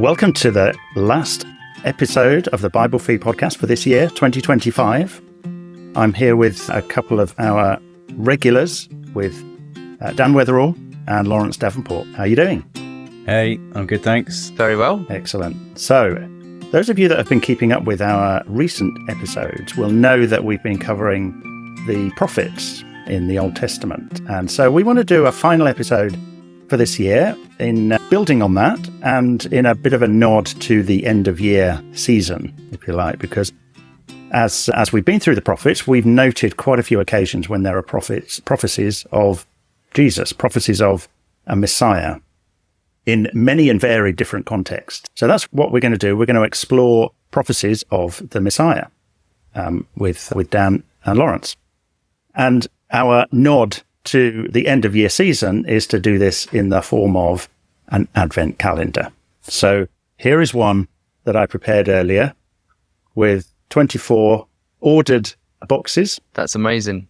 Welcome to the last episode of the Bible Feed podcast for this year, 2025. I'm here with a couple of our regulars, with Dan Weatherall and Laurence Davenport. How are you doing? Hey, I'm good, thanks. Very well. Excellent. So, those of you that have been keeping up with our recent episodes will know that we've been covering the prophets in the Old Testament. And so we want to do a final episode for this year in building on that and in a bit of a nod to the end of year season, if you like, because as we've been through the prophets, we've noted quite a few occasions when there are prophecies of Jesus, prophecies of a Messiah in many and varied different contexts. So that's what we're going to do. We're going to explore prophecies of the Messiah with Dan and Laurence. And our nod to the end of year season is to do this in the form of an Advent calendar. So here is one that I prepared earlier with 24 ordered boxes. That's amazing.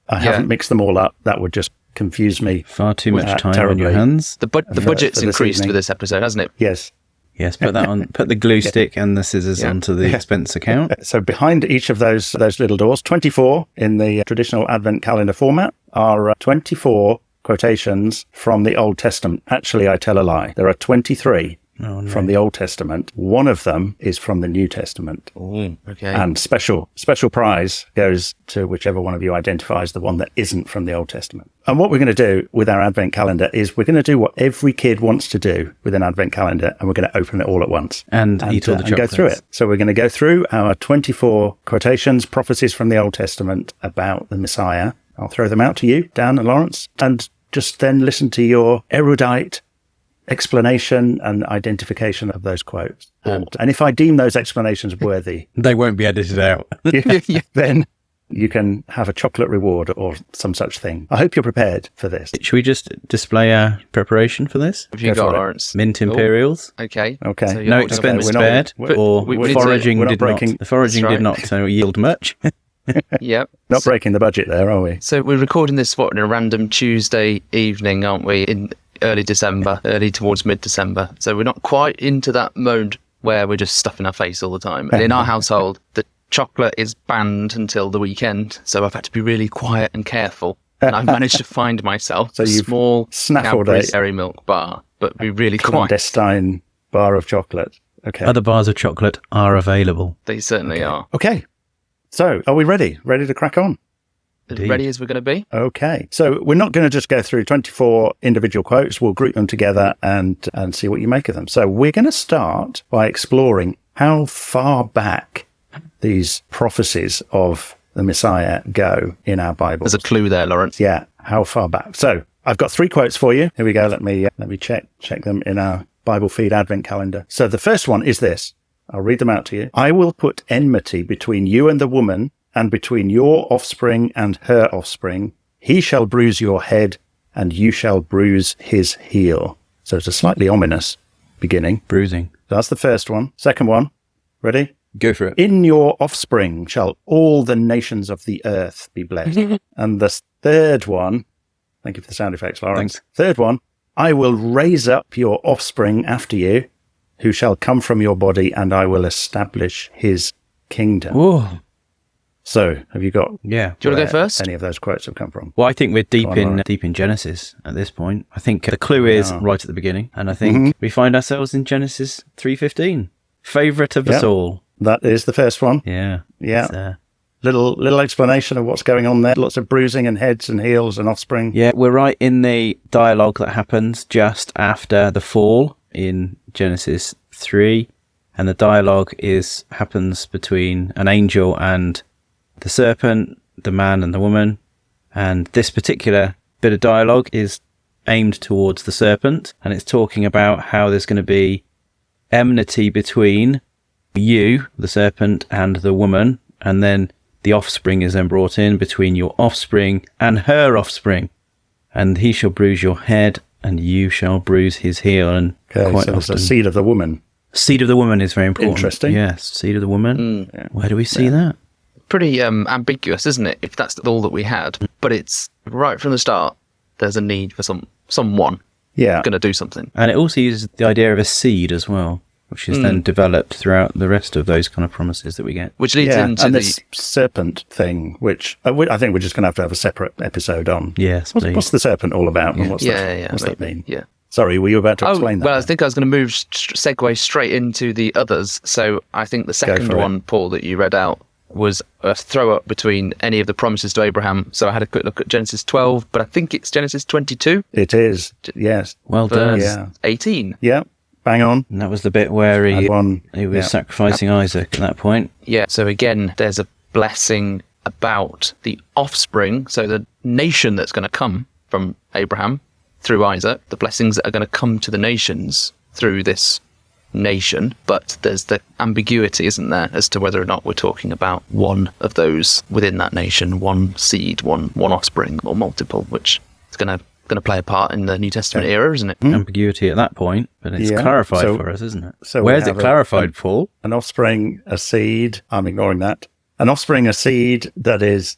I haven't mixed them all up. That would just confuse me. Far too much time terribly. on your hands. The budget's increased for this episode, hasn't it? Yes. Yes, put that on. Put the glue stick and the scissors onto the expense account. So behind each of those little doors, 24 in the traditional Advent calendar format, are 24 quotations from the Old Testament. Actually, I tell a lie. There are 23 from the Old Testament. One of them is from the New Testament. Ooh, okay. And special prize goes to whichever one of you identifies the one that isn't from the Old Testament. And what we're going to do with our Advent calendar is we're going to do what every kid wants to do with an Advent calendar, and we're going to open it all at once. And eat all the chocolates. And go through it. So we're going to go through our 24 quotations, prophecies from the Old Testament about the Messiah. I'll throw them out to you, Dan and Laurence, and just then listen to your erudite explanation and identification of those quotes. And if I deem those explanations worthy, they won't be edited out. then you can have a chocolate reward or some such thing. I hope you're prepared for this. Should we just display our preparation for this? Have you got, Laurence? Mint Imperials. Okay. So no expense spared, or foraging did not. The foraging did not yield much. Yep. Not breaking the budget there, are we? So we're recording this, on a random Tuesday evening, aren't we? In early December, early towards mid-December. So we're not quite into that mode where we're just stuffing our face all the time. And in our household, the chocolate is banned until the weekend. So I've had to be really quiet and careful. And I've managed to find myself a small Cadbury Dairy Milk bar, but be really quiet. Clandestine bar of chocolate. Okay. Other bars of chocolate are available. They certainly are. Okay. So, are we ready? Ready to crack on? As ready as we're going to be? Okay. So, we're not going to just go through 24 individual quotes. We'll group them together and see what you make of them. So, we're going to start by exploring how far back these prophecies of the Messiah go in our Bible. There's a clue there, Laurence. Yeah. How far back? So, I've got 3 quotes for you. Here we go. Let me check them in our Bible Feed Advent calendar. So, the first one is this. I'll read them out to you. I will put enmity between you and the woman, and between your offspring and her offspring. He shall bruise your head, and you shall bruise his heel. So it's a slightly ominous beginning. Bruising. So that's the first one. Second one. Ready? Go for it. In your offspring shall all the nations of the earth be blessed. And the third one, thank you for the sound effects, Laurence. Thanks. Third one, I will raise up your offspring after you, who shall come from your body, and I will establish his kingdom. Whoa. So, have you got? Yeah. Do you want to go first? Any of those quotes have come from? Well, I think we're deep in Genesis at this point. I think the clue is right at the beginning, and I think we find ourselves in Genesis 3:15. Favorite of us all. That is the first one. Yeah. Little explanation of what's going on there. Lots of bruising and heads and heels and offspring. Yeah, we're right in the dialogue that happens just after the fall in Genesis 3, and the dialogue happens between an angel and the serpent, the man and the woman, and this particular bit of dialogue is aimed towards the serpent, and it's talking about how there's going to be enmity between you, the serpent, and the woman, and then the offspring is then brought in between your offspring and her offspring, and he shall bruise your head, and you shall bruise his heel. And quite so often, the seed of the woman. Seed of the woman is very important. Interesting. Yes, seed of the woman. Where do we see that? Pretty ambiguous, isn't it? If that's all that we had, but it's right from the start. There's a need for someone. Yeah, going to do something, and it also uses the idea of a seed as well. which is then developed throughout the rest of those kind of promises that we get. Which leads into and the this serpent thing, which I think we're just going to have a separate episode on. Yes, what's the serpent all about, and what's what's that mean? Yeah. Sorry, were you about to explain that? Well, I think I was going to segue straight into the others. So I think the second one, Paul, that you read out was a throw up between any of the promises to Abraham. So I had a quick look at Genesis 12, but I think it's Genesis 22. It is, yes. Well done. Yeah. 18. Yeah, bang on. And that was the bit where he was sacrificing Isaac at that point. Yeah, so again, there's a blessing about the offspring, so the nation that's going to come from Abraham through Isaac, the blessings that are going to come to the nations through this nation, but there's the ambiguity, isn't there, as to whether or not we're talking about one of those within that nation, one seed, one offspring, or multiple, which is going to play a part in the New Testament era, isn't it? Ambiguity at that point, but it's clarified for us, isn't it? So where's it clarified, Paul? An offspring, a seed. I'm ignoring that. An offspring, a seed that is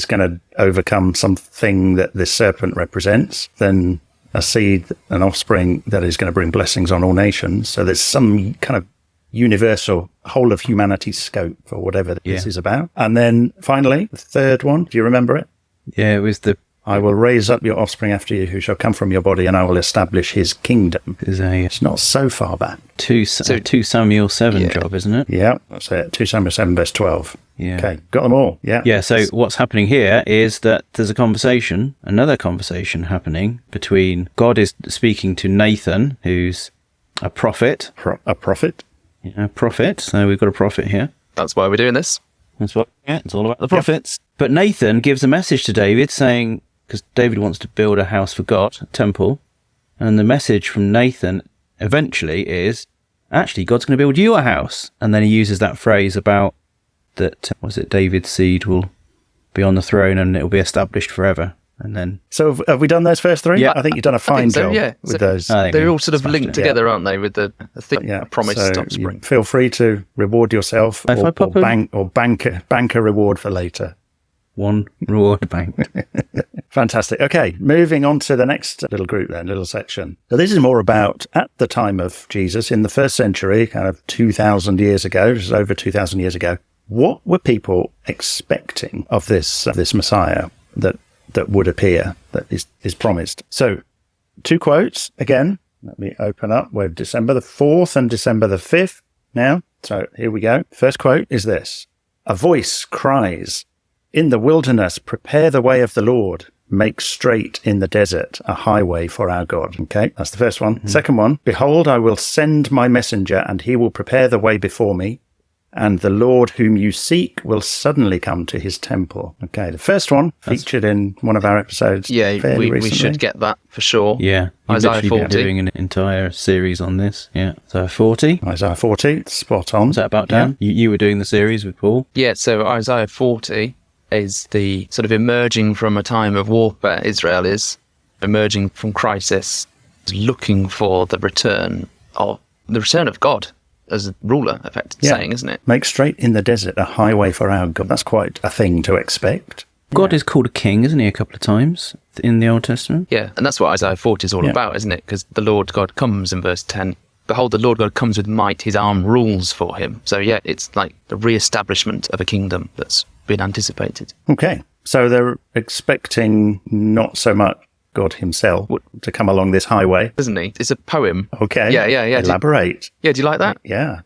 going to overcome something that this serpent represents. Then a seed, an offspring that is going to bring blessings on all nations. So there's some kind of universal whole of humanity scope for whatever this is about. And then finally, the third one, do you remember it? Yeah, it was I will raise up your offspring after you, who shall come from your body, and I will establish his kingdom. It's not so far back. 2 Samuel 7 job, isn't it? Yeah, that's it. 2 Samuel 7, verse 12. Yeah. Okay, got them all. Yeah. Yeah, so what's happening here is that there's another conversation happening between God is speaking to Nathan, who's a prophet. A prophet? Yeah, a prophet. So we've got a prophet here. That's why we're doing this. That's what, it's all about the prophets. Yep. But Nathan gives a message to David saying, because David wants to build a house for God, a temple, and the message from Nathan eventually is, actually, God's going to build you a house. And then he uses that phrase about that, David's seed will be on the throne and it will be established forever. And then, so have we done those first three? Yeah, I think you've done a fine job with those. They're all sort of linked together, aren't they? With the promised offspring. Feel free to reward yourself, or bank a reward for later. One reward banked. Fantastic. Okay, moving on to the next little section. So this is more about at the time of Jesus in the first century, kind of 2,000 years ago, just over 2,000 years ago. What were people expecting of this Messiah that would appear, that is promised? So, 2 quotes again. Let me open up. We're December the 4th and December the 5th now. So here we go. First quote is this: "A voice cries, 'In the wilderness, prepare the way of the Lord. Make straight in the desert a highway for our God.'" Okay, that's the first one. Mm-hmm. Second one: "Behold, I will send my messenger, and he will prepare the way before me. And the Lord whom you seek will suddenly come to his temple." Okay, the first one featured in one of our episodes. Yeah, we should get that for sure. Yeah, Isaiah 40. Doing an entire series on this. Yeah, Isaiah 40. Isaiah 40, spot on. Was that about Dan? Yeah. You were doing the series with Paul. Yeah, so Isaiah 40 is the sort of emerging from a time of warfare. Israel is emerging from crisis, looking for the return of God as a ruler, effectively saying, isn't it? Make straight in the desert a highway for our God. That's quite a thing to expect. God is called a king, isn't he, a couple of times in the Old Testament? Yeah, and that's what Isaiah 40 is all about, isn't it? Because the Lord God comes in verse 10. "Behold, the Lord God comes with might, his arm rules for him." So yeah, it's like the re-establishment of a kingdom that's been anticipated. Okay, so they're expecting not so much God himself to come along this highway. Isn't he? It's a poem. Okay. Yeah. Elaborate. Do you like that? Yeah.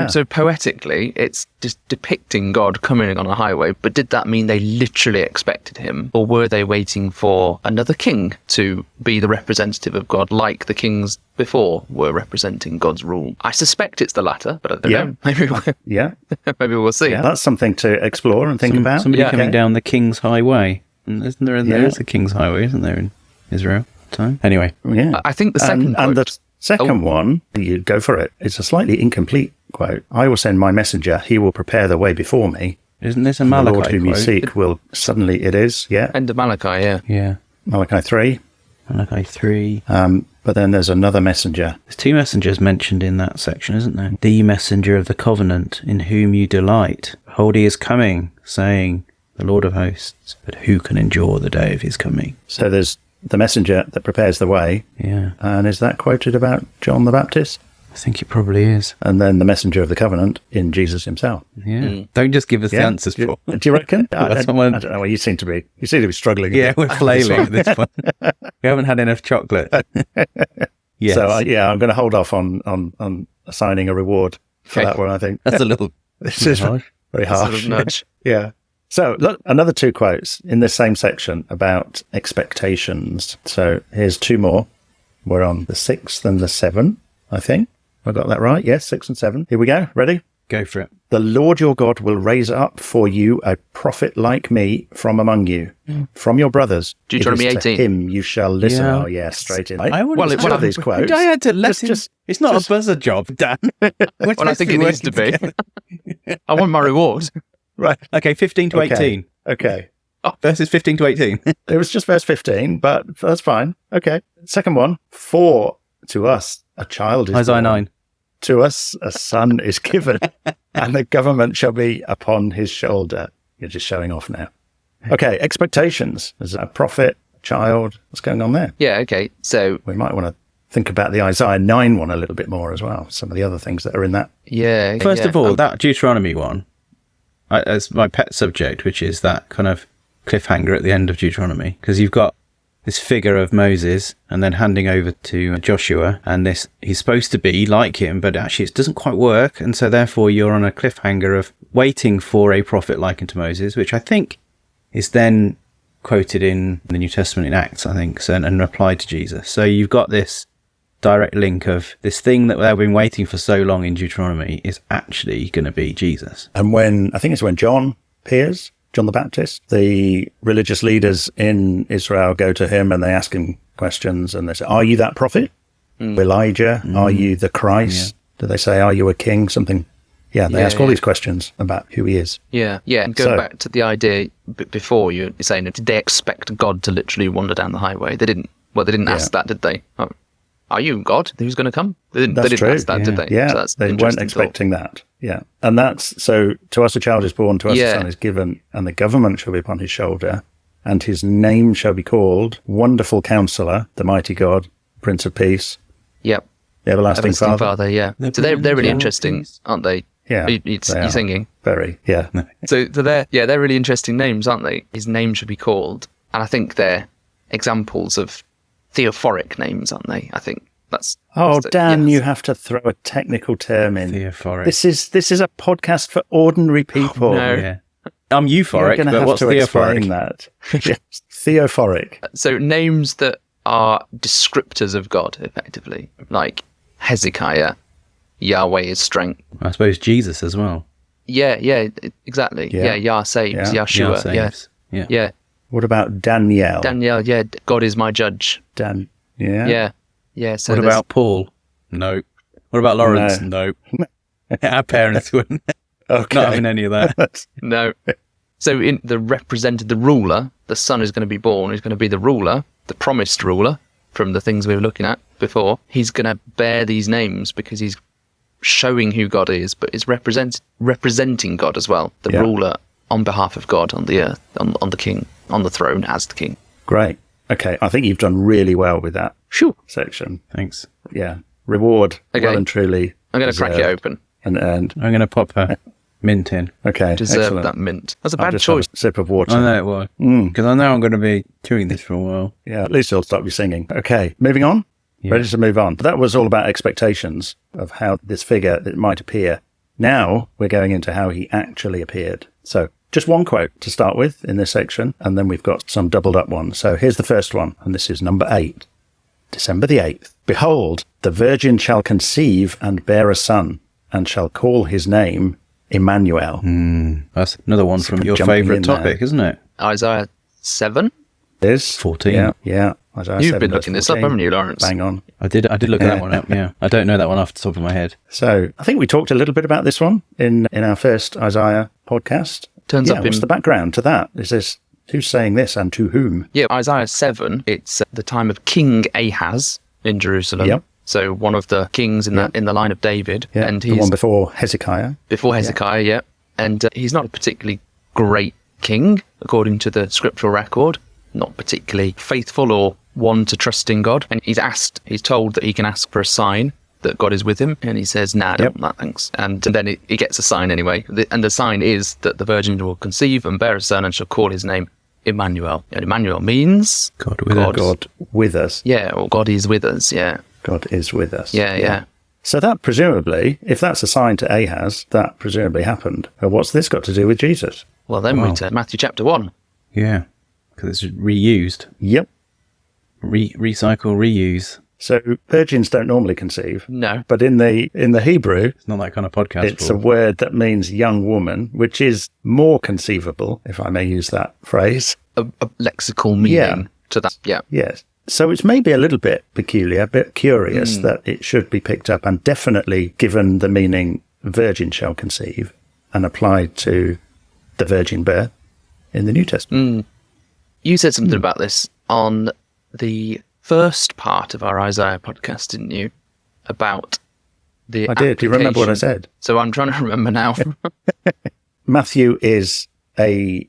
So poetically, it's just depicting God coming on a highway, but did that mean they literally expected him? Or were they waiting for another king to be the representative of God, like the kings before were representing God's rule? I suspect it's the latter, but I don't know. Maybe we'll see. Yeah, that's something to explore and think about. Somebody coming down the King's Highway. Isn't there? There is a King's Highway, isn't there, in Israel at the time? Anyway. Yeah. I think the second and the second one, you go for it. It's a slightly incomplete quote. "I will send my messenger. He will prepare the way before me." Isn't this a Malachi quote? "The Lord whom you seek will suddenly..." It is, yeah. End of Malachi, yeah. Malachi 3. Malachi 3. But then there's another messenger. There's 2 messengers mentioned in that section, isn't there? "The messenger of the covenant, in whom you delight. Behold, he is coming, saying, the Lord of hosts. But who can endure the day of his coming?" So there's the messenger that prepares the way. Yeah. And is that quoted about John the Baptist? I think it probably is. And then the messenger of the covenant in Jesus himself. Yeah. Don't just give us the answers, Paul. Do you reckon? I Someone- don't know. Well, you seem to be struggling. a Yeah, bit. we're flailing at this point. We haven't had enough chocolate. Yes. So I'm going to hold off on assigning a reward for Okay. that one. I think That's a little... this is harsh. very harsh. Sort of nudge. Yeah. So look, another 2 quotes in this same section about expectations. So here's 2 more. We're on the 6th and the 7th, I think. I got that right? Yes, 6 and 7. Here we go. Ready? Go for it. The Lord your God will raise up for you a prophet like me from among you, from your brothers. Deuteronomy It is to 18. him you shall listen. Yeah. Oh, yeah, straight in. I would- well, well, one of these quotes. I had to listen. Just- it's not just- a buzzer job, Dan. Well, I think it needs to be. I want my reward. Right. Okay, 15 to Okay. 18. Okay. Verses 15 to 18. It was just verse 15, but that's fine. Okay. Second one. For to us a child is Isaiah born. 9. To us a son is given, and the government shall be upon his shoulder. You're just showing off now. Okay, expectations. There's a prophet, a child. What's going on there? Yeah, okay. So, We might want to think about the Isaiah 9 one a little bit more as well. Some of the other things that are in that. yeah. First yeah. of all, that Deuteronomy one, as my pet subject, which is that kind of cliffhanger at the end of Deuteronomy, because you've got this figure of Moses and then handing over to Joshua, and this he's supposed to be like him, but actually it doesn't quite work, and so therefore you're on a cliffhanger of waiting for a prophet like unto Moses, which I think is then quoted in the New Testament in Acts, I think, so, and applied to Jesus. So you've got this direct link of this thing that they've been waiting for so long in Deuteronomy is actually going to be Jesus. And I think it's when John appears, John the Baptist, the religious leaders in Israel go to him and they ask him questions and they say, are you that prophet? Elijah? Are you the Christ? Do they say, are you a king? Something. Yeah, they ask all these questions about who he is. Yeah. And going back to the idea before, you're saying, did they expect God to literally wander down the highway? They didn't. Well, they didn't ask that, did they? Oh, are you God? Who's going to come? They didn't ask that, did they? Yeah, So that's they weren't interesting expecting that. Yeah. And that's, so to us a child is born, to us a son is given, and the government shall be upon his shoulder, and his name shall be called Wonderful Counselor, the Mighty God, Prince of Peace, Yep. the Everlasting Father. Father, yeah. So they're really interesting, aren't they? Yeah. You're singing. Very, yeah. So they're really interesting names, aren't they? His name should be called. And I think they're examples of theophoric names, aren't they? I think that's... Oh, that's Dan, yes. you have to throw a technical term in. Theophoric. This is a podcast for ordinary people. no. Yeah. I'm You're euphoric, going to but have what's to explain theophoric? that. Yes. Theophoric. So names that are descriptors of God, effectively. Like Hezekiah, Yahweh is strength. I suppose Jesus as well. Yeah, exactly. Yeah. Yeah, Yah saves, Yeah. Yahshua. Yah Yeah, saves. Yeah. yeah. What about Danielle? Daniel, yeah, God is my judge. Yeah. Yeah. So What there's- about Paul? No. What about Laurence? No. Our parents wouldn't Okay. not having any of that. No. So in the ruler, the son is going to be born, he's going to be the ruler, the promised ruler from the things we were looking at before. He's going to bear these names because he's showing who God is, but is representing God as well. The ruler on behalf of God on the earth, on the king, on the throne as the king. Great. Okay. I think you've done really well with that Shoo. section. Thanks. Yeah. Reward. Okay. Well and truly. I'm going to crack it deserved open. And earned. I'm going to pop a mint in. Okay. Deserve excellent. that mint. That's a I'll bad just have choice. a sip of water. I know it was. Because I know I'm going to be doing this for a while. Yeah. At least it'll stop you singing. Okay. Moving on. Yeah. Ready to move on. That was all about expectations of how this figure it might appear. Now we're going into how he actually appeared. So just one quote to start with in this section, and then we've got some doubled up ones. So here's the first one, and this is number 8. December the 8th. Behold, the virgin shall conceive and bear a son, and shall call his name Emmanuel. That's another one from your jumping in favourite there. topic, isn't it? Isaiah 7. Is 14. Yeah. Isaiah You've 7, been verse looking this up, 14. haven't you, Laurence? Bang on. I did look that one up, yeah. I don't know that one off the top of my head. So I think we talked a little bit about this one in our first Isaiah podcast. Turns up what's in- the background to that? Is this who's saying this and to whom? Yeah, Isaiah 7, it's the time of King Ahaz in Jerusalem. Yep. So one of the kings in the line of David. Yeah, and the he's one before Hezekiah. before Hezekiah, yeah. And he's not a particularly great king, according to the scriptural record. Not particularly faithful or one to trust in God. And he's told that he can ask for a sign. that God is with him, and he says, "Nah, I don't want that, thanks." And then he gets a sign anyway, and the sign is that the virgin will conceive and bear a son, and shall call his name Emmanuel. And Emmanuel means God with us. God with us. Yeah, or God is with us. Yeah, God is with us. Yeah. So that presumably, if that's a sign to Ahaz, that presumably happened. But what's this got to do with Jesus? Well, then we turn to Matthew chapter 1. Yeah, because it's reused. Yep. Recycle, reuse. So virgins don't normally conceive. No. But in the Hebrew, It's not that kind of podcast. it's a word that means young woman, which is more conceivable, if I may use that phrase. A lexical meaning to that. Yeah. Yes. So it's maybe a little bit peculiar, a bit curious that it should be picked up and definitely given the meaning virgin shall conceive and applied to the virgin birth in the New Testament. You said something about this on the first part of our Isaiah podcast, didn't you? About the I did. Do you remember what I said? So I'm trying to remember now. Matthew is a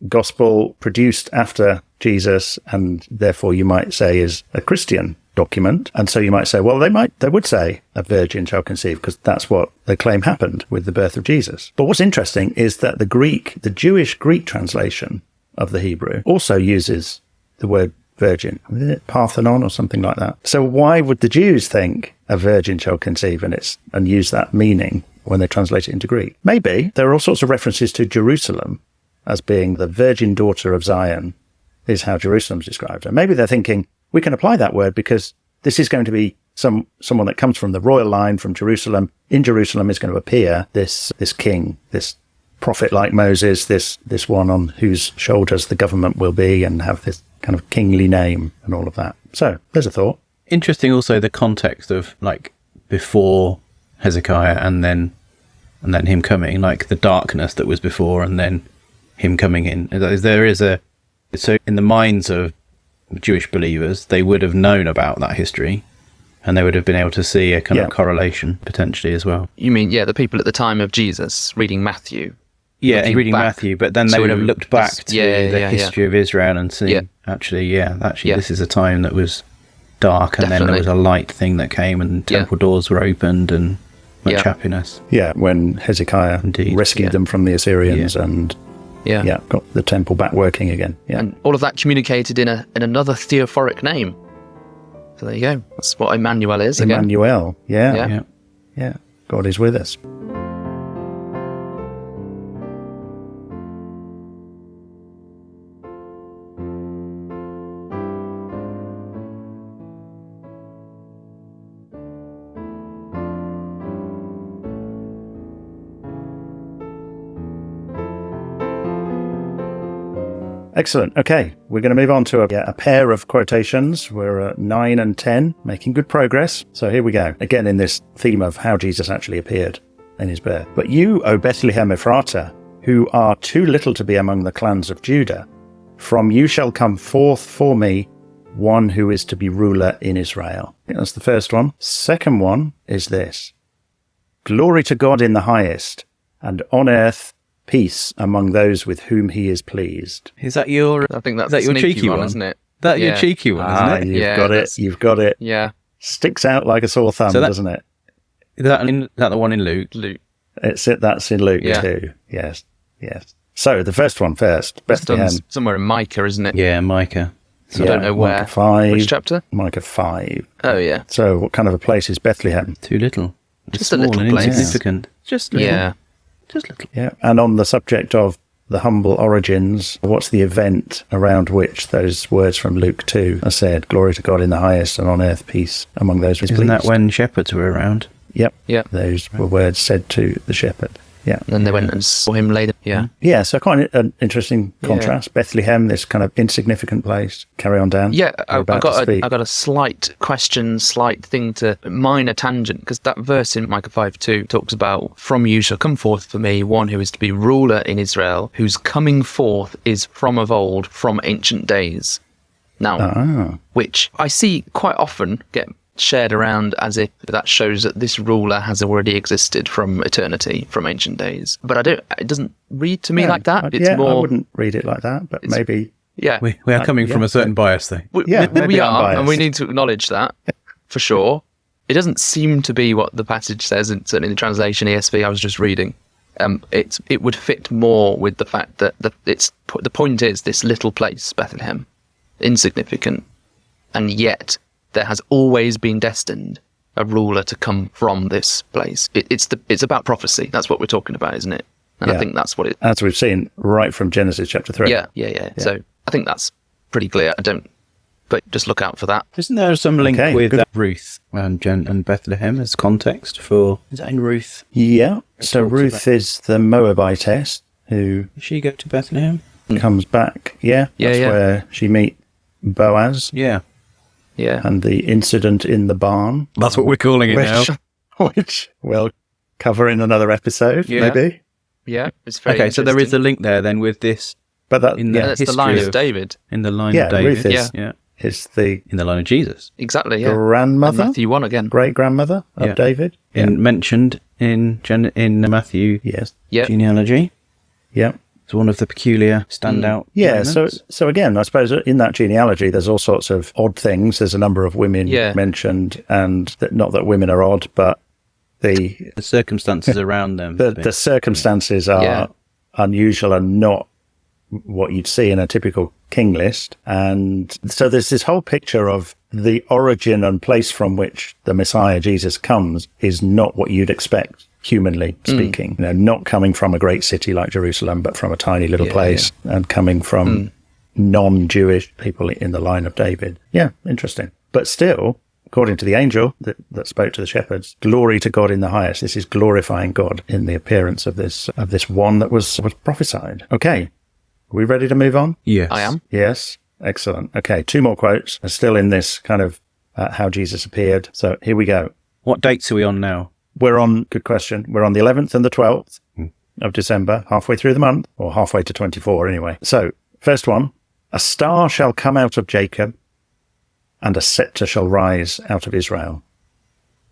gospel produced after Jesus, and therefore you might say is a Christian document. And so you might say, well, they would say a virgin shall conceive, because that's what they claim happened with the birth of Jesus. But what's interesting is that the Jewish Greek translation of the Hebrew also uses the word virgin, Parthenon or something like that. So why would the Jews think a virgin shall conceive and use that meaning when they translate it into Greek? Maybe there are all sorts of references to Jerusalem as being the virgin daughter of Zion, is how Jerusalem's described. And maybe they're thinking, we can apply that word because this is going to be someone that comes from the royal line from Jerusalem. In Jerusalem is going to appear this king, this prophet like Moses, this one on whose shoulders the government will be and have this kind of kingly name and all of that. So there's a thought. Interesting also the context of like before Hezekiah and then him coming, like the darkness that was before and then him coming in. So in the minds of Jewish believers, they would have known about that history and they would have been able to see a kind of correlation potentially as well. You mean, the people at the time of Jesus reading Matthew? Yeah, reading Matthew, but then they would have looked back to the history of Israel and seen, this is a time that was dark and then there was a light thing that came and temple doors were opened and much happiness. Yeah, when Hezekiah rescued them from the Assyrians and got the temple back working again. Yeah. And all of that communicated in another theophoric name. So there you go. That's what Emmanuel is again. Emmanuel, yeah. God is with us. Excellent. Okay, we're going to move on to a pair of quotations. We're at 9 and 10, making good progress. So here we go. Again, in this theme of how Jesus actually appeared in his birth. But you, O Bethlehem Ephratah, who are too little to be among the clans of Judah, from you shall come forth for me one who is to be ruler in Israel. I think that's the first one. Second one is this. Glory to God in the highest, and on earth peace among those with whom he is pleased. Is that your? I think that's your cheeky one, isn't it? That your cheeky one, isn't it? You've got it. Yeah. Sticks out like a sore thumb, doesn't it? Is that the one in Luke? That's in Luke too. Yes. So the first one first. Bethlehem. Somewhere in Micah, isn't it? Yeah, Micah. So I don't know where. Micah 5. Which chapter? Micah 5. Oh yeah. So what kind of a place is Bethlehem? Too little. Just a little place. Insignificant. Just little. Yeah. Just little. Yeah. And on the subject of the humble origins, what's the event around which those words from Luke 2 are said? Glory to God in the highest, and on earth peace among those with Isn't pleased. that when shepherds were around? Yep. Yeah. Those were words said to the shepherd. Yeah. And then they went and saw him later. Yeah. Yeah, so quite an interesting contrast. Bethlehem, this kind of insignificant place. Carry on, Dan. Yeah, I got a slight question, slight thing to minor tangent, because that verse in Micah 5:2 talks about, from you shall come forth for me one who is to be ruler in Israel, whose coming forth is from of old, from ancient days. Now, which I see quite often get shared around as if that shows that this ruler has already existed from eternity, from ancient days. But it doesn't read to me like that. It's more. I wouldn't read it like that, but maybe. Yeah. We are coming from a certain bias, though. We are, and we need to acknowledge that for sure. It doesn't seem to be what the passage says, certainly in the translation ESV I was just reading. It would fit more with the fact that the point is this little place, Bethlehem, insignificant, and yet there has always been destined a ruler to come from this place. It's about prophecy. That's what we're talking about, isn't it? And I think that's what it... As we've seen right from Genesis chapter 3. Yeah. So I think that's pretty clear. But just look out for that. Isn't there some link with Ruth and Bethlehem as context for... Is that in Ruth? Yeah. So Ruth is the Moabitess who... Does she go to Bethlehem? Comes back. Yeah. That's where she meets Boaz. Yeah. And the incident in the barn. That's what we're calling it now. Which we'll cover in another episode, maybe. Yeah, it's very okay. So there is a link there then with this, but that's the line of David. In the line of David, Ruth is the in the line of Jesus. Exactly. Grandmother, and Matthew 1 again, great grandmother of David, mentioned in Matthew. Yes. Genealogy. Yeah. It's one of the peculiar standout. Yeah. So again, I suppose in that genealogy, there's all sorts of odd things. There's a number of women mentioned, and not that women are odd, but the circumstances around them. The circumstances are unusual and not what you'd see in a typical king list. And so there's this whole picture of the origin and place from which the Messiah, Jesus, comes is not what you'd expect, humanly speaking. Not coming from a great city like Jerusalem, but from a tiny little place and coming from non-Jewish people in the line of David. Yeah, interesting. But still... According to the angel that spoke to the shepherds, glory to God in the highest. This is glorifying God in the appearance of this one that was prophesied. Okay, are we ready to move on? Yes, I am. Yes, excellent. Okay, 2 more quotes are still in this kind of how Jesus appeared. So here we go. What dates are we on now? Good question. We're on the 11th and the 12th of December, halfway through the month, or halfway to 24 anyway. So first one, a star shall come out of Jacob, and a scepter shall rise out of Israel.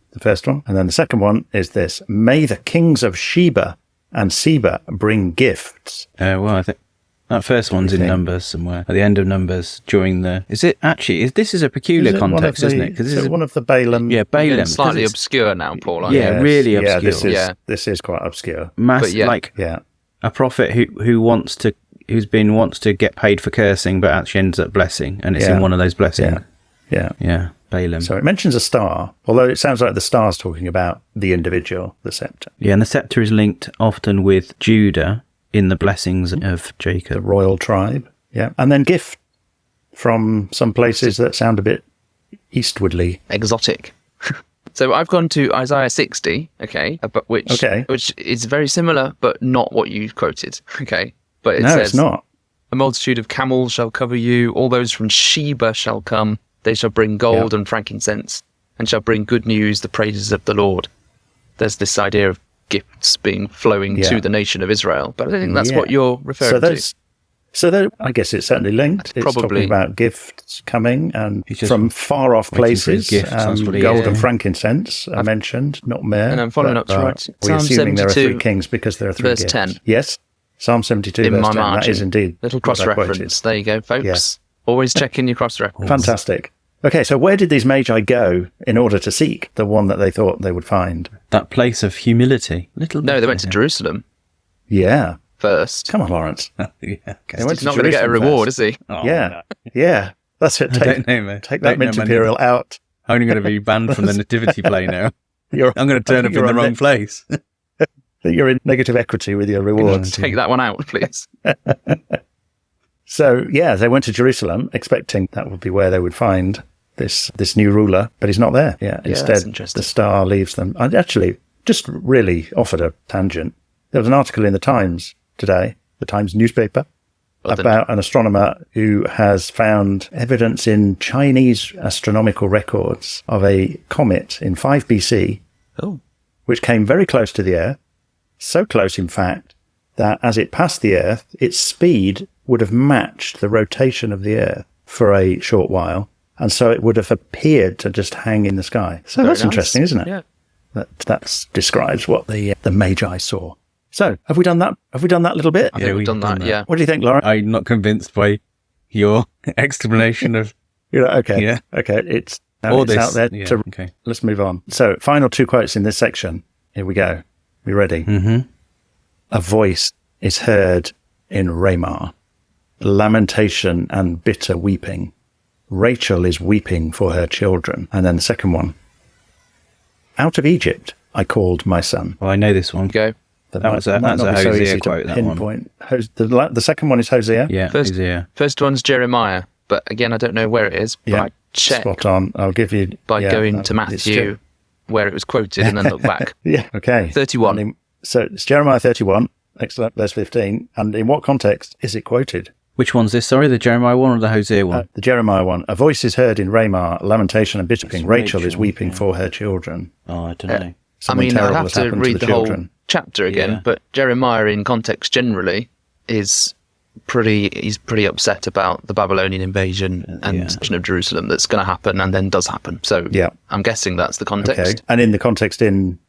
The first one. And then the second one is this. May the kings of Sheba and Seba bring gifts. Well, I think that first one's in Numbers somewhere. At the end of Numbers, during the... Is it actually... This is a peculiar context, isn't it? Because this is one of the Balaam... Yeah, Balaam. Slightly obscure now, Paul. Really obscure. This is quite obscure. A prophet who wants to get paid for cursing, but actually ends up blessing. And it's in one of those blessings. Yeah, Balaam. So it mentions a star, although it sounds like the star's talking about the individual, the scepter. Yeah, and the scepter is linked often with Judah in the blessings of Jacob. The royal tribe, And then gift from some places that sound a bit eastwardly. Exotic. So I've gone to Isaiah 60, which is very similar, but not what you quoted, But it says, it's not. A multitude of camels shall cover you, all those from Sheba shall come. They shall bring gold and frankincense, and shall bring good news, the praises of the Lord. There's this idea of gifts flowing to the nation of Israel, but I don't think that's what you're referring to. So I guess it's certainly linked. It's talking about gifts coming and from far off places. Gold and frankincense are mentioned, not myrrh. And I'm following up to we're assuming there are 3 kings because there are 3 verse gifts. 10. Yes, Psalm 72 in verse my 10. margin. That is indeed little cross-reference. There you go, folks. Yes. Always checking your cross-reference. Fantastic. Okay, so where did these magi go in order to seek the one that they thought they would find? That place of humility. No, they went to Jerusalem. Yeah. First. Come on, Lawrence. He's not going to get a reward, is he? Oh, yeah. That's it. Take that mint imperial out. I'm only going to be banned from the nativity play now. I'm going to turn up in the wrong place. You're in negative equity with your rewards. Take that one out, please. So, they went to Jerusalem, expecting that would be where they would find this new ruler, but he's not there. Instead, the star leaves them. I actually just really offered a tangent. There was an article in the Times today, the Times newspaper, about an astronomer who has found evidence in Chinese astronomical records of a comet in 5 BC, which came very close to the Earth, so close, in fact, that as it passed the Earth, its speed would have matched the rotation of the Earth for a short while, and so it would have appeared to just hang in the sky. So that's interesting, isn't it? Yeah. That describes what the Magi saw. So, have we done that? Have we done that little bit? I think we've done that, yeah. What do you think, Laura? I'm not convinced by your explanation of... Okay. Yeah. Okay, Now Or it's this- out there yeah, to... okay. Let's move on. So, final 2 quotes in this section. Here we go. You ready? Mm-hmm. A voice is heard in Ramah, lamentation and bitter weeping. Rachel is weeping for her children. And then the second one. Out of Egypt I called my son. Well, I know this one. Go. That That's a not be so Hosea easy to quote, that one. pinpoint. The second one is Hosea. Yeah, First- Hosea. First one's Jeremiah, but again, I don't know where it is. But Yeah, I checked spot on. I'll give you... by yeah, going to it's Matthew where it was quoted and then look back. Yeah, okay. 31. And so it's Jeremiah 31, excellent, verse 15. And in what context is it quoted? Which one's this? Sorry, the Jeremiah one or the Hosea one? The Jeremiah one. A voice is heard in Ramah, lamentation and bitter weeping. Rachel is Rachel, weeping yeah. for her children. Oh, I don't know. Something I'd terrible have has to happened read to the the whole children. chapter again, Yeah. but Jeremiah in context generally he's pretty upset about the Babylonian invasion and destruction of Jerusalem that's going to happen and then does happen. So Yeah. I'm guessing that's the context. Okay. And in the context in...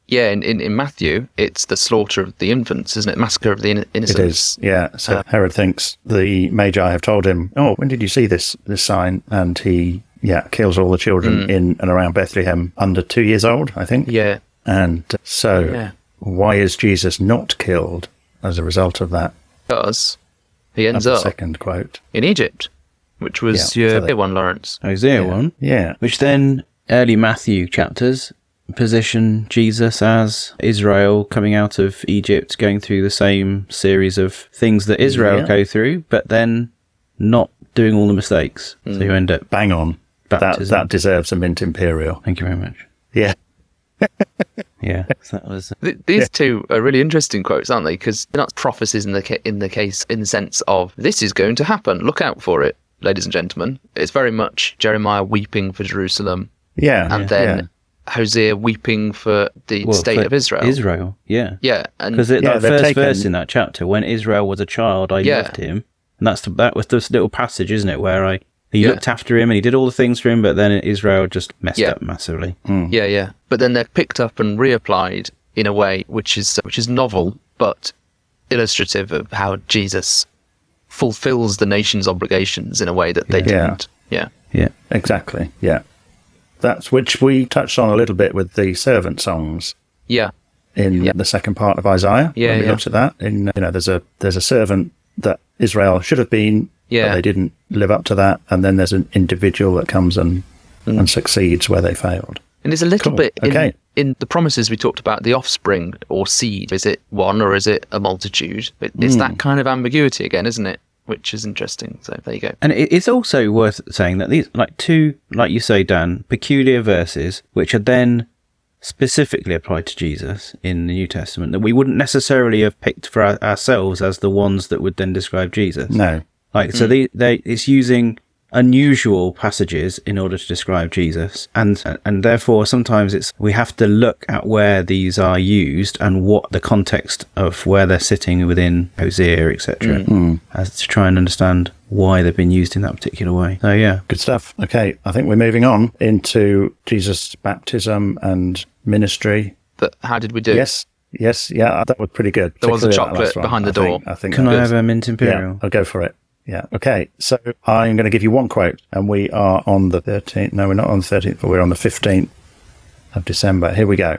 Yeah, in Matthew, it's the slaughter of the infants, isn't it? Massacre of the innocents. It is, yeah. So Herod thinks the Magi have told him, oh, when did you see this sign? And he, kills all the children in and around Bethlehem under 2 years old, I think. Yeah. And so why is Jesus not killed as a result of that? Because he ends That's up the second quote. in Egypt, which was Yeah, your so big one, Laurence. Hosea one. Yeah. Which then early Matthew chapters position Jesus as Israel coming out of Egypt, going through the same series of things that Israel go through, but then not doing all the mistakes. So you end up... Bang on. Baptism. That deserves a mint imperial. Thank you very much. Yeah. Yeah, so that was... These two are really interesting quotes, aren't they? Because they're not prophecies in the case, in the sense of this is going to happen. Look out for it, ladies and gentlemen. It's very much Jeremiah weeping for Jerusalem, Yeah. and then Hosea weeping for the state for of Israel. Israel, yeah. Yeah, and Because Yeah, that they've first taken- verse in that chapter, when Israel was a child, I loved him. And that was this little passage, isn't it, where he looked after him and he did all the things for him, but then Israel just messed up massively. yeah. But then they're picked up and reapplied in a way which is novel, but illustrative of how Jesus fulfills the nation's obligations in a way that they didn't. Yeah. Yeah. Exactly. Yeah. That's which we touched on a little bit with the servant songs Yeah. in the second part of Isaiah. Yeah, when we yeah. looked at that. In there's a servant that Israel should have been, but they didn't live up to that, and then there's an individual that comes and succeeds where they failed. And there's a little Cool. bit Okay. in the promises we talked about, the offspring or seed. Is it one or is it a multitude? It's that kind of ambiguity again, isn't it? Which is interesting. So there you go. And it's also worth saying that these, two, like you say, Dan, peculiar verses, which are then specifically applied to Jesus in the New Testament, that we wouldn't necessarily have picked for ourselves as the ones that would then describe Jesus. No. So it's using unusual passages in order to describe Jesus, and therefore sometimes we have to look at where these are used and what the context of where they're sitting within Hosea, etc., as to try and understand why they've been used in that particular way. So yeah, Good stuff. Okay, I think we're moving on into Jesus' baptism and ministry. But how did we do? Yes, yeah, that was pretty good. There was a Particularly that chocolate last one, behind the I door. think- I think can that I was- have a mint imperial? Yeah, I'll go for it. Yeah. Okay. So I'm going to give you one quote, and we are on the 13th. No, we're not on the 13th, but we're on the 15th of December. Here we go.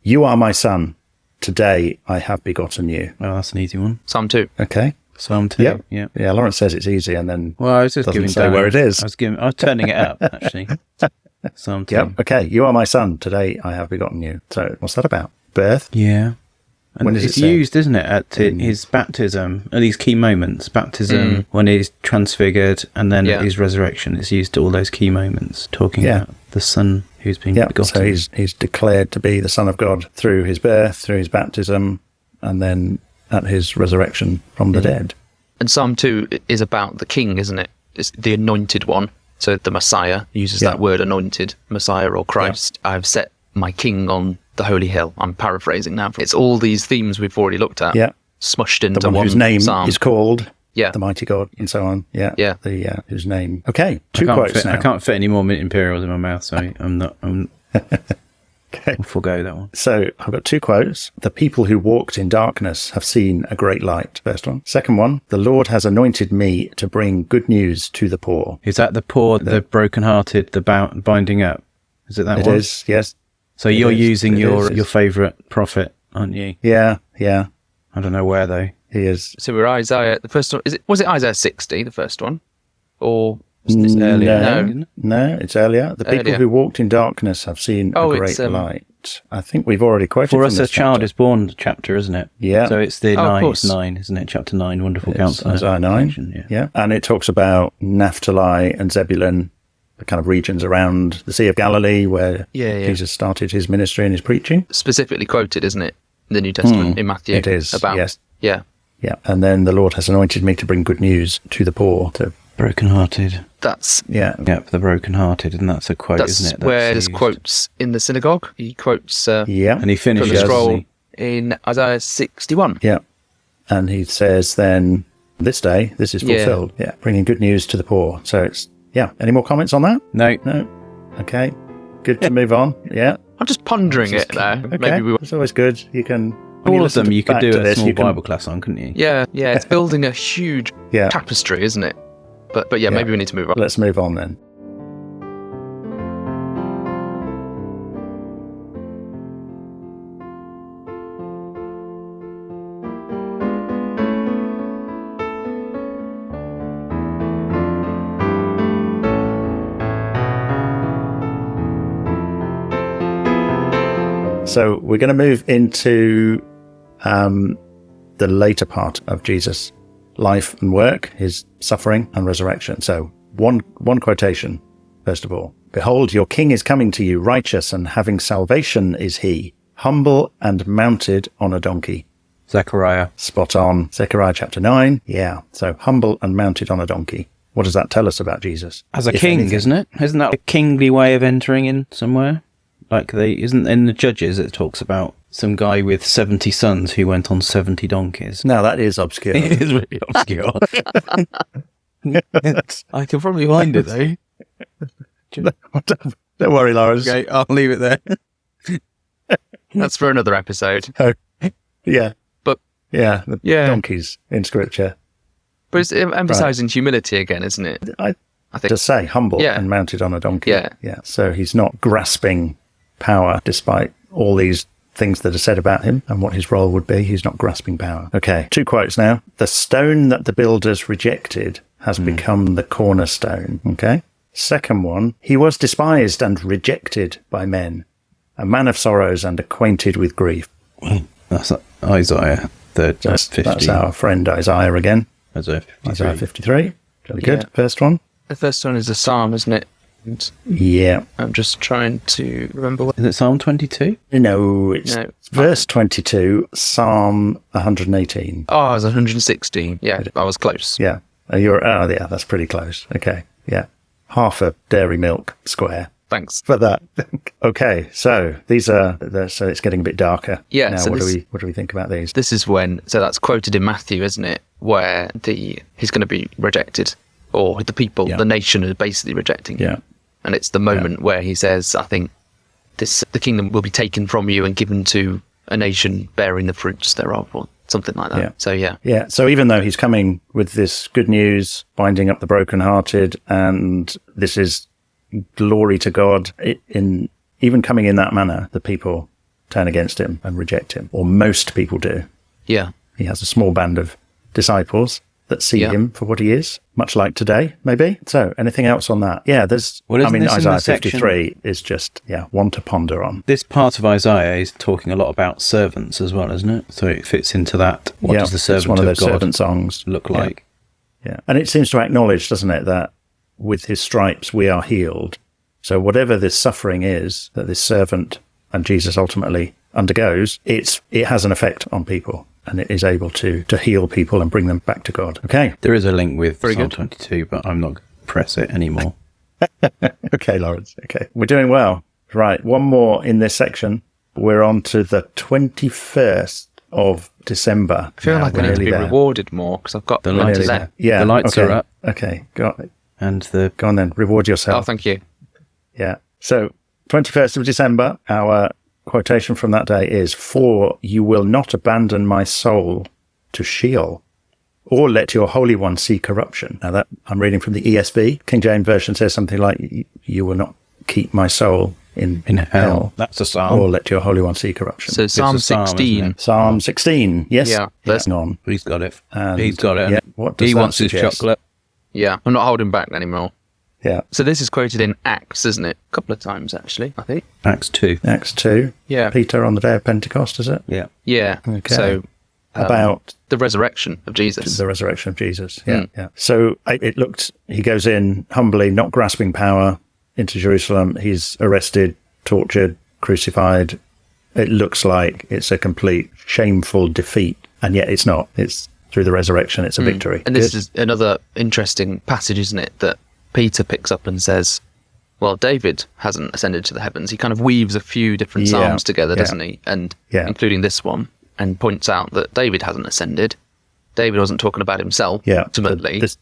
You are my son. Today I have begotten you. Well, that's an easy one. Psalm 2. Okay. Psalm 2. Yep. Yeah. Yeah. Lawrence says it's easy, and then Well, I was just doesn't giving say Dan- where it is. I was turning it up actually. Psalm 2. Yep. Okay. You are my son. Today I have begotten you. So what's that about? Birth. Yeah. And When is it's it said? used, isn't it, at his baptism, at these key moments. Baptism, when he's transfigured, and then at his resurrection. It's used at all those key moments, talking about the son who's been Yeah. begotten. So he's declared to be the Son of God through his birth, through his baptism, and then at his resurrection from the dead. And Psalm 2 is about the king, isn't it? It's the anointed one. So the Messiah uses that word, anointed, Messiah or Christ. I've set my king on the holy hill. I'm paraphrasing now. It's all these themes we've already looked at, smushed into The one one whose name psalm. is called Yeah. the mighty God, and so on. Yeah. Yeah. The whose name. Okay. I Two can't quotes fit, now. I can't fit any more mint imperials in my mouth, so I'm not. Okay. We'll forego that one. So I've got 2 quotes. The people who walked in darkness have seen a great light. First one. Second one. The Lord has anointed me to bring good news to the poor. Is that the poor, the brokenhearted, the binding up? Is it that one? It is, yes. So you're using your favourite prophet, aren't you? Yeah. I don't know where though. He is. So we're Isaiah. The first one was it Isaiah 60, the first one, or earlier? No, it's earlier. The people who walked in darkness have seen a great light. I think we've already quoted. For us, a child is born chapter, isn't it? Yeah. So it's the 9, isn't it? Chapter 9, Wonderful Counselor. Isaiah 9. Yeah. And it talks about Naphtali and Zebulun, the kind of regions around the Sea of Galilee where Jesus started his ministry and his preaching. Specifically quoted, isn't it? In the New Testament in Matthew. It is. About, yes. Yeah. Yeah. And then the Lord has anointed me to bring good news to the poor. Brokenhearted. That's for the brokenhearted, and that's a quote, isn't it? That's where there's quotes in the synagogue. He quotes and from he finishes the scroll in Isaiah 61. Yeah. And he says then, this day, this is fulfilled. Yeah. Bringing good news to the poor. So it's, any more comments on that? No. Okay. Good to move on. Yeah. I'm just pondering it there. Okay. Maybe it's always good. You can... All of them you could do a small Bible class on, couldn't you? Yeah. It's building a huge tapestry, isn't it? But maybe we need to move on. Let's move on then. So we're going to move into the later part of Jesus' life and work, his suffering and resurrection. So one quotation, first of all. Behold, your king is coming to you, righteous and having salvation is he, humble and mounted on a donkey. Zechariah. Spot on. Zechariah chapter 9. Yeah. So humble and mounted on a donkey. What does that tell us about Jesus? As a king, isn't it? Isn't that a kingly way of entering in somewhere? Isn't in the Judges it talks about some guy with 70 sons who went on 70 donkeys. No, that is obscure. It is really obscure. I can probably find it though. Don't worry, Laurence. Okay, I'll leave it there. That's for another episode. Oh, yeah. But donkeys in scripture. But it's emphasizing humility again, isn't it? I think just say humble and mounted on a donkey. Yeah. So he's not grasping power despite all these things that are said about him and what his role would be. He's not grasping power. Okay, 2 quotes now. The stone that the builders rejected has become the cornerstone. Okay. Second one, he was despised and rejected by men, a man of sorrows and acquainted with grief. That's Isaiah 50. That's our friend Isaiah again. Isaiah 53. Really good. First one. The first one is a psalm, isn't it? Yeah. I'm just trying to remember what... Is it Psalm 22? No, it's verse 22, Psalm 118. Oh, it was 116. Yeah, I was close. Yeah. That's pretty close. Okay. Yeah. Half a dairy milk square. Thanks for that. Okay, so these are so it's getting a bit darker. Yeah. Now, so what do we think about these? This is when that's quoted in Matthew, isn't it? Where he's going to be rejected, or the people, the nation, are basically rejecting him. Yeah. And it's the moment where he says, "I think the kingdom will be taken from you and given to a nation bearing the fruits thereof," or something like that. Yeah. So yeah. So even though he's coming with this good news, binding up the brokenhearted, and this is glory to God, even coming in that manner, the people turn against him and reject him, or most people do. Yeah. He has a small band of disciples that see him for what he is, much like today, maybe. So anything else on that? Yeah, Isaiah 53 is just, one to ponder on. This part of Isaiah is talking a lot about servants as well, isn't it? So it fits into that. What does the servant one of those God servant songs look like? Yeah. And it seems to acknowledge, doesn't it, that with his stripes we are healed. So whatever this suffering is that this servant and Jesus ultimately undergoes, it has an effect on people. And it is able to heal people and bring them back to God. Okay. There is a link with Psalm 22, but I'm not going to press it anymore. Okay, Laurence. Okay. We're doing well. Right. One more in this section. We're on to the 21st of December. I feel like I need to be rewarded more because I've got the lights there. Yeah. The lights are up. Okay. Go on then. Reward yourself. Oh, thank you. Yeah. So 21st of December, our quotation from that day is, "For you will not abandon my soul to Sheol, or let your Holy One see corruption." Now that I'm reading from the ESV. King James Version says something like, "You will not keep my soul in hell. That's a psalm. Or let your Holy One see corruption." So Psalm It's a psalm, 16. isn't it? Psalm 16. Yes. Yeah. Hang on. He's got it. And, He's got it. yeah, what does He that wants his suggest? chocolate. Yeah, I'm not holding back anymore. Yeah. So this is quoted in Acts, isn't it? A couple of times, actually, I think. Acts 2. Acts 2. Yeah. Peter on the day of Pentecost, is it? Yeah. Yeah. Okay. So About the resurrection of Jesus. the resurrection of Jesus. Yeah. Yeah. So it looked, he goes in humbly, not grasping power, into Jerusalem. He's arrested, tortured, crucified. It looks like it's a complete shameful defeat, and yet it's not. It's through the resurrection, it's a victory. And this is another interesting passage, isn't it? That Peter picks up and says, well, David hasn't ascended to the heavens. He kind of weaves a few different psalms together, doesn't he? And including this one, and points out that David hasn't ascended. David wasn't talking about himself, ultimately. This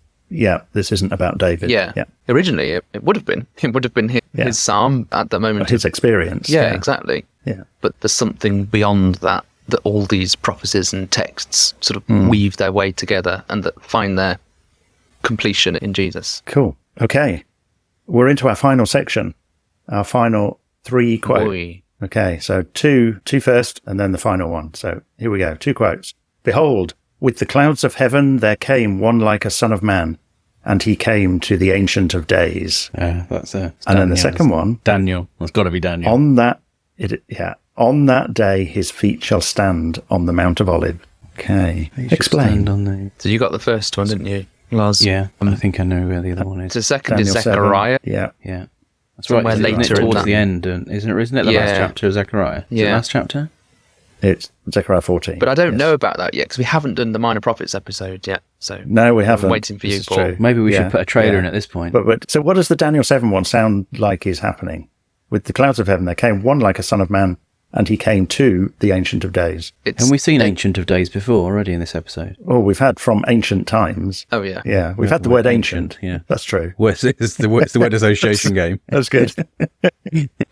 isn't about David. Yeah. Originally, it would have been. It would have been his psalm at the moment. His experience. Yeah, exactly. Yeah. But there's something beyond that all these prophecies and texts sort of weave their way together and that find their completion in Jesus. Cool. Okay. We're into our final section, our final 3 quotes. Boy. Okay, so two first, and then the final one. So here we go. 2 quotes. "Behold, with the clouds of heaven there came one like a son of man, and he came to the Ancient of Days." That's And then the second one. Daniel. It's got to be Daniel. On that day his feet shall stand on the Mount of Olives. Okay. Explain. So you got the first one, didn't you, Lars? Yeah, I think I know where the other one is. The second Daniel is 7. Zechariah. Yeah. Yeah. That's Somewhere right. later in towards that. the end, isn't it the last chapter of Zechariah? Is it the last chapter? It's Zechariah 14. But I don't know about that yet because we haven't done the Minor Prophets episode yet. So No, we haven't. I'm waiting for you, This is Paul. true. Maybe we should put a trailer in at this point. But so what does the Daniel 7 one sound like is happening? With the clouds of heaven there came one like a son of man, and he came to the Ancient of Days. Haven't we seen Ancient of Days before already in this episode? Oh, we've had from ancient times. Oh, yeah. Yeah, we've had the word ancient. Yeah. That's true. It's the word association game. That's good.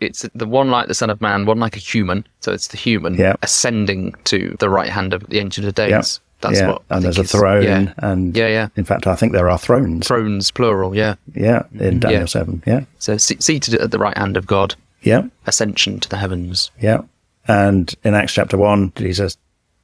It's the one like the Son of Man, one like a human. So it's the human ascending to the right hand of the Ancient of Days. Yeah. That's what I and think there's a is- throne. Yeah. And Yeah. in fact, I think there are thrones. Thrones, plural, yeah. Yeah, in Daniel 7. Yeah. So seated at the right hand of God, Yeah. ascension to the heavens. Yeah. And in Acts chapter 1, Jesus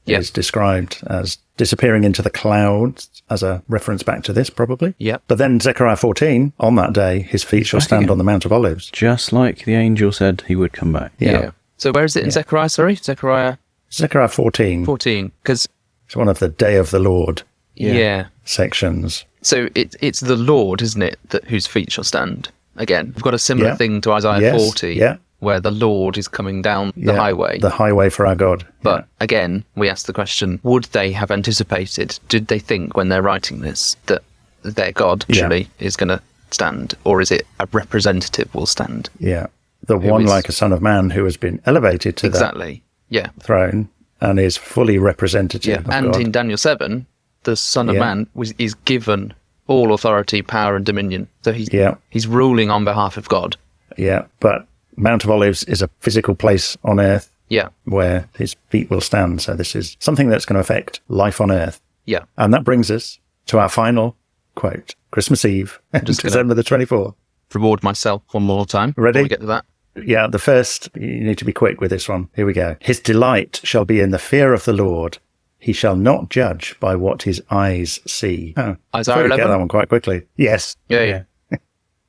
Yeah. is described as disappearing into the clouds, as a reference back to this, probably. Yeah. But then Zechariah 14, on that day, his feet shall stand on the Mount of Olives. Just like the angel said he would come back. Yeah. So where is it in Zechariah, sorry? Zechariah Zechariah 14 14. Because, is one of the Day of the Lord yeah. sections. So it's the Lord, isn't it, whose feet shall stand? Again, we've got a similar thing to Isaiah 40, where the Lord is coming down the highway. The highway for our God. But again, we ask the question, would they have anticipated, did they think when they're writing this, that their God actually is going to stand? Or is it a representative will stand? Yeah. The one is- like a son of man who has been elevated to Exactly. Yeah. the throne and is fully representative of And God. in Daniel 7, the Son of Man is given all authority, power, and dominion. So he's ruling on behalf of God. Yeah. But Mount of Olives is a physical place on earth Yeah. where his feet will stand. So this is something that's going to affect life on earth. Yeah. And that brings us to our final quote, Christmas Eve, December the 24th. Reward myself one more time. Ready? Before we get to that. Yeah, the first, you need to be quick with this one. Here we go. His delight shall be in the fear of the Lord. He shall not judge by what his eyes see. Oh, Isaiah I thought we'd 11? get that one quite quickly. Yes. Yeah.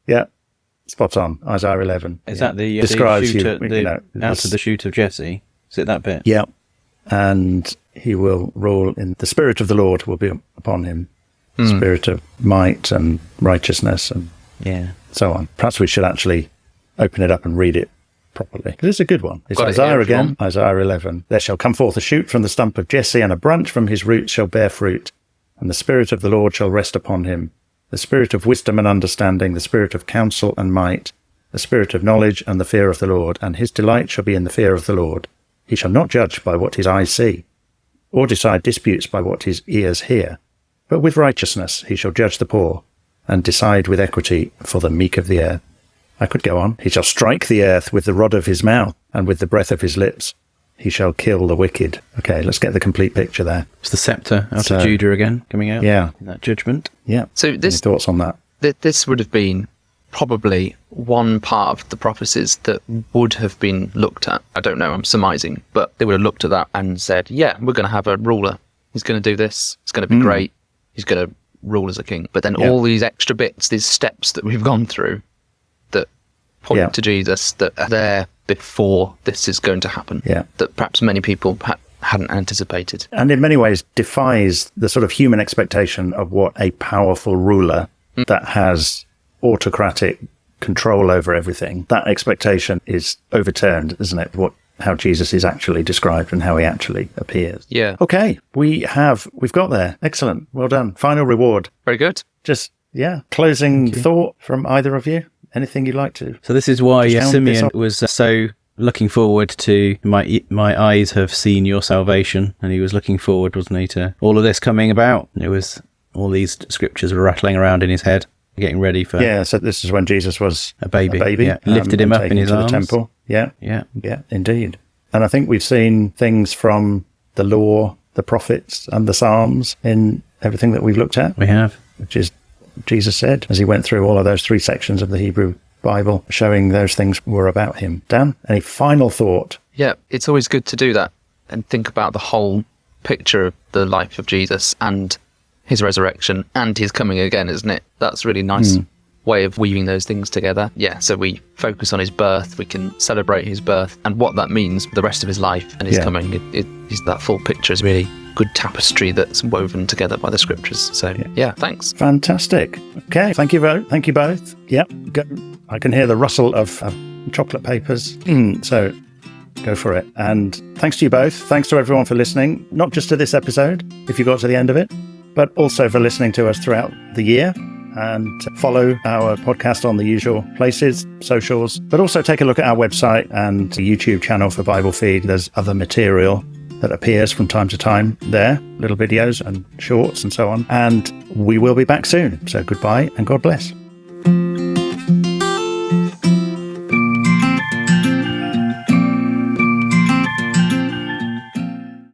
Yeah. Spot on. Isaiah 11. Is that the describes the shoot you, at you know, out of the shoot of Jesse? Is it that bit? Yeah. And he will rule in the spirit of the Lord will be upon him. Spirit of might and righteousness and so on. Perhaps we should actually open it up and read it properly, because it's a good one. It's Got it Isaiah here, again, John. Isaiah 11. There shall come forth a shoot from the stump of Jesse, and a branch from his roots shall bear fruit, and the Spirit of the Lord shall rest upon him, the Spirit of wisdom and understanding, the Spirit of counsel and might, the Spirit of knowledge and the fear of the Lord, and his delight shall be in the fear of the Lord. He shall not judge by what his eyes see, or decide disputes by what his ears hear, but with righteousness he shall judge the poor, and decide with equity for the meek of the earth. I could go on. He shall strike the earth with the rod of his mouth, and with the breath of his lips he shall kill the wicked. Okay, let's get the complete picture there. It's the scepter out of Judah again coming out. Yeah. In that judgment. Yeah. So Any thoughts on that? This would have been probably one part of the prophecies that would have been looked at. I don't know, I'm surmising, but they would have looked at that and said, yeah, we're going to have a ruler. He's going to do this. It's going to be great. He's going to rule as a king. But then all these extra bits, these steps that we've gone through that point to Jesus, that are there before this is going to happen, that perhaps many people hadn't anticipated. And in many ways defies the sort of human expectation of what a powerful ruler that has autocratic control over everything, that expectation is overturned, isn't it? How Jesus is actually described and how he actually appears. Yeah. Okay, we've got there. Excellent. Well done. Final reward. Very good. Just, closing thought from either of you. Anything you'd like to? So this is why Simeon was so looking forward to my eyes have seen your salvation, and he was looking forward, wasn't he, to all of this coming about. It was all these scriptures were rattling around in his head, getting ready for. Yeah. So this is when Jesus was a baby. Lifted him up in his arms. The temple. Yeah, indeed. And I think we've seen things from the law, the prophets, and the Psalms in everything that we've looked at. We have, which is Jesus said as he went through all of those 3 sections of the Hebrew Bible, showing those things were about him. Dan, any final thought? Yeah, it's always good to do that and think about the whole picture of the life of Jesus and his resurrection and his coming again, isn't it? That's a really nice way of weaving those things together. Yeah, so we focus on his birth, we can celebrate his birth and what that means for the rest of his life and his coming. That full picture is really good tapestry that's woven together by the scriptures. So thanks. Fantastic. Okay, thank you both. Yep, I can hear the rustle of chocolate papers. So go for it. And thanks to you both. Thanks to everyone for listening, not just to this episode, if you got to the end of it, but also for listening to us throughout the year. And follow our podcast on the usual places, socials, but also take a look at our website and YouTube channel for Bible Feed. There's other material that appears from time to time there, little videos and shorts and so on. And we will be back soon. So goodbye and God bless.